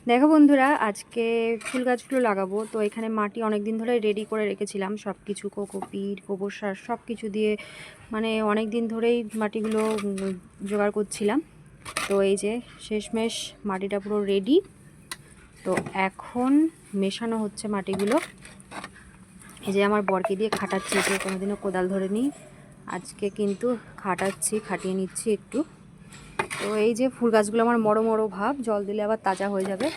দেখো বন্ধুরা, আজকে ফুল গাছগুলো লাগাবো। তো এখানে মাটি অনেক দিন ধরে রেডি করে রেখেছিলাম, সব কিছু কোকোপিট, গোবর সার সব কিছু দিয়ে, মানে অনেক দিন ধরেই মাটিগুলো জোগাড় করছিলাম। তো এই যে শেষমেশ মাটিটা পুরো রেডি। তো এখন মেশানো হচ্ছে মাটিগুলো। এই যে আমার বরকে দিয়ে খাটাচ্ছি, যে কোনোদিনও কোদাল ধরে নিই, আজকে কিন্তু খাটিয়ে নিচ্ছি একটু। তো এই যে ফুল গাছগুলো আমার মরো মরো ভাব, জল দিলে আবার তাজা হয়ে যাবে।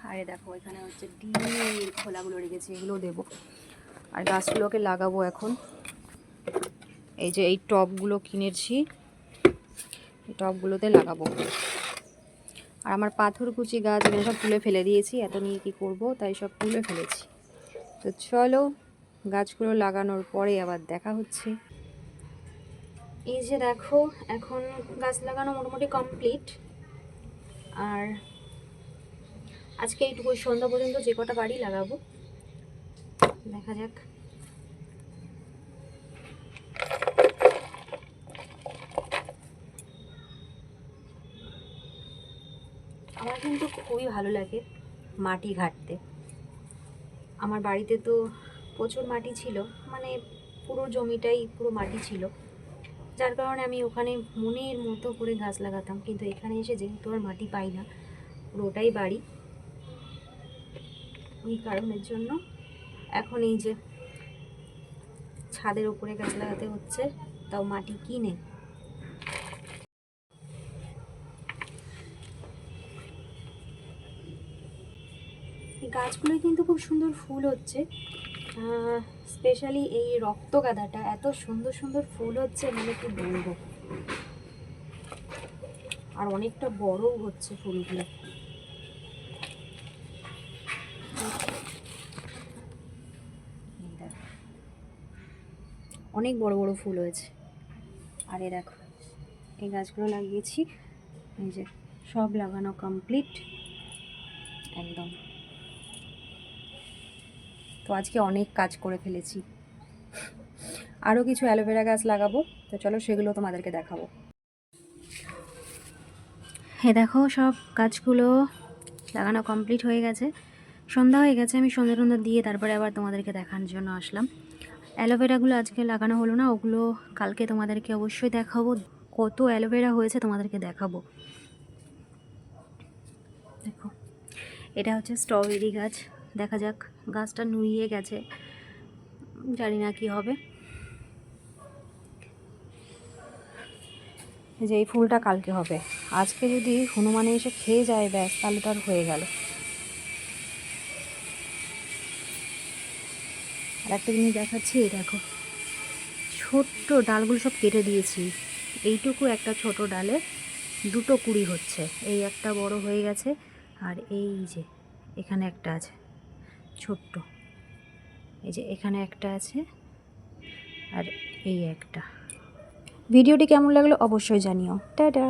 আর দেখো এখানে হচ্ছে ডিমের খোলাগুলো রেখেছি, এগুলো দেবো। আর গাছগুলোকে লাগাবো এখন। এই যে এই টবগুলো কিনেছি, এই টবগুলোতে লাগাবো। আর আমার পাথরকুচি গাছ এখানে সব তুলে ফেলে দিয়েছি, এত নিয়ে কী করবো, তাই সব তুলে ফেলেছি। তো চলো গাছগুলো লাগানোর পরে আবার দেখা হচ্ছে। এই যে দেখো এখন গাছ লাগানো মোটামুটি কমপ্লিট। আর আজকে এইটুকু সন্ধ্যা পর্যন্ত যে কটা বাড়ি লাগাবো, দেখা যাক। আমার কিন্তু খুবই ভালো লাগে মাটি ঘাঁটতে। আমার বাড়িতে তো প্রচুর মাটি ছিল, মানে পুরো জমিটাই পুরো মাটি ছিল, যার কারণে আমি ওখানে মনের মতো করে গাছ লাগাতাম। কিন্তু এখানে এসে যেহেতু আর মাটি পাই না, পুরোটাই বাড়ি, ওই কারণের জন্য এখন এই যে ছাদের উপরে গাছ লাগাতে হচ্ছে, তাও মাটি কিনে। এই গাছগুলোয় কিন্তু খুব সুন্দর ফুল হচ্ছে, স্পেশালি এই রক্তগাঁদাটা এত সুন্দর সুন্দর ফুল হচ্ছে, মানে কি বলবো। আর অনেকটা বড়ও হচ্ছে ফুলগুলো। অনেক বড় বড় ফুল হয়েছে। আর এ দেখো এই গাছগুলো লাগিয়েছি, এই যে সব লাগানো কমপ্লিট একদম। তো আজকে অনেক কাজ করে ফেলেছি। আরও কিছু অ্যালোভেরা গাছ লাগাবো, তো চলো সেগুলো তোমাদেরকে দেখাবো। দেখো সব গাছগুলো লাগানো কমপ্লিট হয়ে গেছে, সন্ধ্যা হয়ে গেছে। আমি সন্ধ্যা দিয়ে তারপরে আবার তোমাদেরকে দেখানোর জন্য আসলাম। অ্যালোভেরাগুলো আজকে লাগানো হলো না, ওগুলো কালকে তোমাদেরকে অবশ্যই দেখাবো। কত অ্যালোভেরা হয়েছে তোমাদেরকে দেখাবো। দেখো এটা হচ্ছে স্ট্রবেরি গাছ, দেখা যাক, গাছটা নুইয়ে গেছে, জানি না কি হবে। যে এই ফুলটা কালকে হবে, আজকে যদি হনুমানে এসে খেয়ে যায় ব্যাস, তাহলে তার হয়ে গেল। আর একটা জিনিস দেখাচ্ছি, এই দেখো ছোট্ট ডালগুলো সব কেটে দিয়েছি। এইটুকু একটা ছোট ডালে দুটো কুড়ি হচ্ছে, এই একটা বড় হয়ে গেছে, আর এই যে এখানে একটা আছে ছোট্ট, এই যে এখানে একটা আছে, আর এই একটা। ভিডিওটি কেমন লাগলো অবশ্যই জানিও। টাটা।